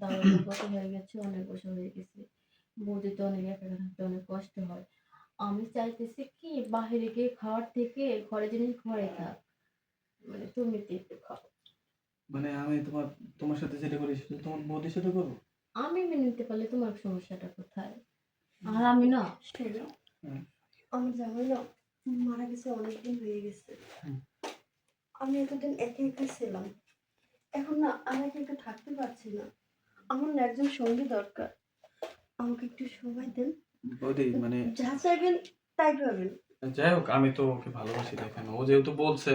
দারুণ বছর হয়ে গেছে, অনেক বছর হয়ে গেছে। বৌদি তো অনেক একা একা থাকতে অনেক কষ্ট হয়। আমি চাইতেছি কি বাহিরে গিয়ে খাওয়ার থেকে ঘরে জিনিস ঘরে থাক। মানে তুমি তো একটু খাও। মানে আমি তোমার সাথে যেটা করি সেটা তোমার বৌদির সাথে করবো? আমি মেনে নিতে পারলে তোমার সমস্যাটা কোথায়? আর আমি না শোনো, হুম, আমার জামাই না মারা গেছে অনেকদিন হয়ে গেছে। হুম। আমি এতদিন একা একা ছিলাম। এখন না আর একা একা থাকতে পারছি না। আমার না একজন সঙ্গী দরকার। আমাকে একটু সময় দেন। বৌদি মানে যা চাইবেন তাই পাবেন। যাই হোক, আমি তো ওকে ভালোবাসি, দেখেন ও যেহেতু বলছে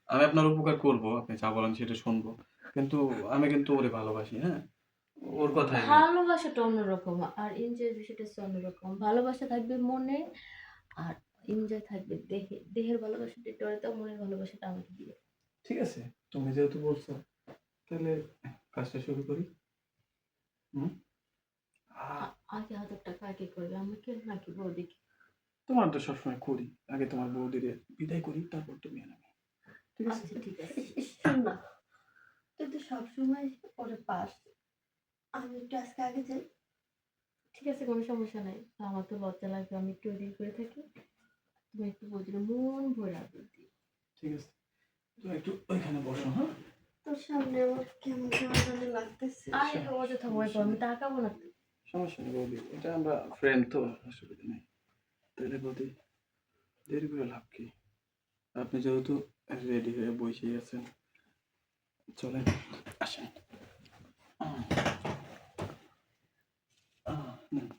আমি আপনার উপকার করব, আপনি যা বলেন সেটা শুনবো, কিন্তু আমি কিন্তু ওরে ভালোবাসি, হ্যাঁ, ওর কথাই আমি। ভালোবাসাটা অন্যরকম আর এনজয়ের বিষয়টা হচ্ছে অন্যরকম। ভালোবাসা থাকবে মনে আর এনজয় থাকবে দেহে। দেহের ভালোবাসাটা একটু আলাদা, মনের ভালোবাসাটা আমাকে দিয়ে। ঠিক আছে, তুমি যেহেতু বলছো তাহলে কাজটা শুরু করি। হুম। আহ, আগে হাজার টাকা আগে করবে আমাকে নাকি বৌদিকে? তোমার তো সবসময় করি, আগে তোমার বৌদিরে বিদায় করি, তারপর তুমি আর আমি। ঠিক আছে? আচ্ছা ঠিক আছে। শোন না, তুই তো সবসময় ওরে পাস। আমি একটু আজকে আগে যাই। ঠিক আছে, কোনো সমস্যা নাই। আমার তো লজ্জা লাগবে, আমি একটু দেরি করে থাকি। তুমি একটু বৌদির মন ভরে আদর দিই। ঠিক আছে, তুমি একটু ওইখানে বসো, হ্যাঁ? তোর সামনে আমার কেমন কেমন জানি লাগতেছে। আরে অযথা ভয় পাও, আমি তাকাবো না তো। সমস্যা নেই বৌদি, এটা আমরা ফ্রেন্ড তো, অসুবিধা নেই। তাহলে বৌদি দেরি করে লাভ কি? আপনি যেহেতু রেডি হয়ে বসেই আছেন, চলেন, আসেন। নেন।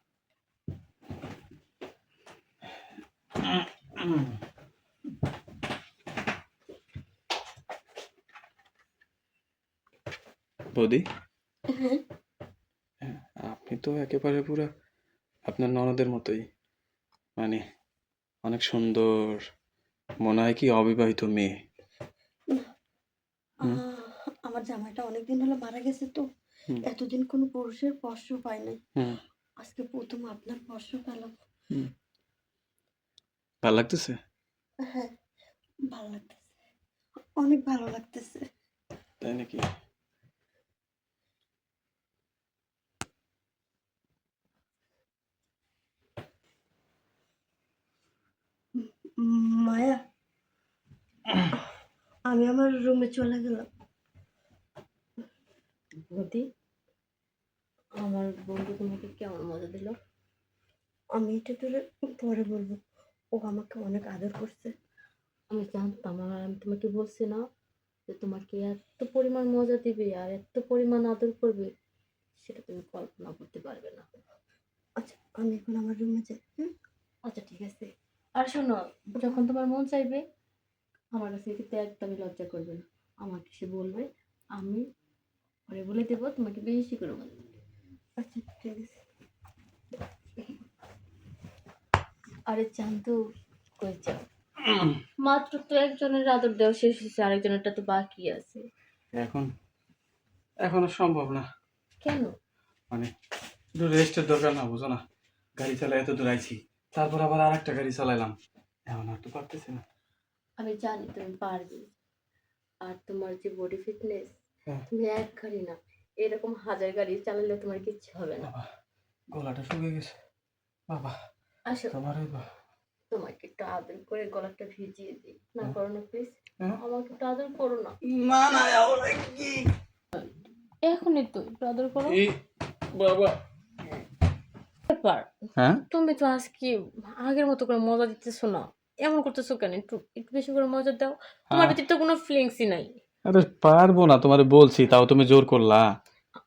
বৌদি, হ্যাঁ, হ্যাঁ, আপনি তো একেবারে পুরো আপনার ননদের মতোই, মানে অনেক সুন্দর, মনে হয় কি অবিবাহিত মেয়ে। হুম, আমার জামাইটা অনেকদিন হলো মারা গেছে তো, হুম, এতদিন কোনো পুরুষের স্পর্শ পাই নাই। হুম, আজকে প্রথম আপনার স্পর্শ পেলাম। হুম। ভালো লাগতেছে? হ্যাঁ, ভালো লাগতেছে, অনেক ভালো লাগতেছে। তাই নাকি? মায়া, আমি আমার রুমে চলে গেলাম। বৌদি, আমার বন্ধু তোমাকে কেমন মজা দিল? আমি এটা তোরে পরে বলবো। ও আমাকে অনেক আদর করছে। আমি জানতাম, আর আমি তোমাকে বলছি না যে তোমাকে এত পরিমাণ মজা দিবে আর এত পরিমাণ আদর করবে, সেটা তুমি কল্পনা করতে পারবে না। আচ্ছা, আমি এখন আমার রুমে যাই। হুম, আচ্ছা ঠিক আছে। আর শোনো, যখন তোমার মন চাইবে আমার কাছে কিন্তু একদমই লজ্জা করবে না। আমাকে সে বলবে, আমি পরে বলে দেবো তোমাকে বেশি করে মজা দিবে। আচ্ছা ঠিক আছে। আরে চান্দু, কই যাও? মাত্র তো একজনের আদর দেওয়া শেষ হয়েছে, আরেকজনেরটা তো বাকি আছে। এখন এখনো সম্ভব না, কেন? মানে একটু রেস্টের দরকার, না বুঝো না? গাড়ি চালাই এত দূর আইছি, তারপর আবার আর একটা গাড়ি চালাইলাম, এখন আর তো পারতেছি না। আমি জানি তুমি পারবে। আর তোমার যে বডি ফিটনেস, হ্যাঁ। তুমি এক গাড়ি না, এরকম হাজার গাড়ি চালালে তোমার কিচ্ছু হবে না। বাবা, গলাটা শুকিয়ে গেছে। বাবা, আসো, তোমার তোমাকে একটু আদর করে গলাটা ভিজিয়ে দিই। না হ্যাঁ, করো না প্লিজ, হ্যাঁ। আমাকে একটু আদর করো না। না না, ওরে কি? এখনই তো একটু আদর করো। এই বাবা। ব্যাপার, হ্যাঁ, তুমি তো আজকে আগের মতো করে মজা দিতেছো না। এমন করতেছো কেন? একটু একটু বেশি করে মজা দাও। তোমার হ্যাঁ। ভিতরে তো কোনো ফিলিংসই নাই। আরে পারবো না, তোমারে বলছি, তাও তুমি জোর করলা।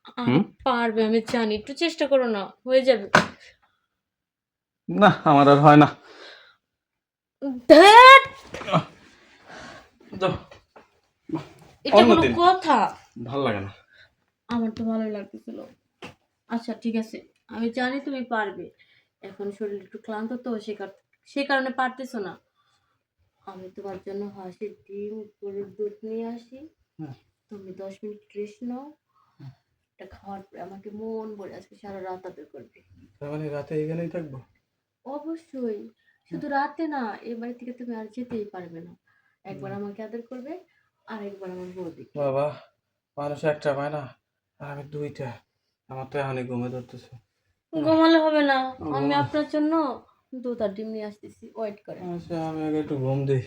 আরে হুম। পারবে, আমি জানি। একটু চেষ্টা করো না, হয়ে যাবে। না, আমার আর হয় না। ধ্যাৎ, আহ, দাও, এটা কোনো অন্যদিন। কথা? ভাল লাগে না। আমার তো ভালোই লাগতেছিল। আচ্ছা ঠিক আছে, আমি জানি তুমি পারবে। এখন শরীর একটু ক্লান্ত তো, সে কারণে পারতেছো না। আমি তোমার জন্য হাঁসের ডিম গরুর দুধ নিয়ে আসি। হুম, তুমি 10 মিনিট রেস্ট নাও। এটা খাওয়ার পরে আমাকে মন ভরে আজকে সারা রাত আদর করবে। তার মানে রাতে এখানেই থাকবো? অবশ্যই। শুধু রাতে না, এ বাড়ি থেকে তুমি আর যেতেই পারবে না। একবার হুম। আমাকে আদর করবে আর একবার আমার বৌদিকে। বাবা, মানুষ একটা পায় না, আর আমি দুইটা। আমার তো এখনই ঘুমে ধরতেছে। ঘুমালে হবে না, আমি আপনার জন্য দুধ আর ডিম নিয়ে আসতেছি, ওয়েট করেন। আচ্ছা, আমি আগে একটু ঘুম দিই।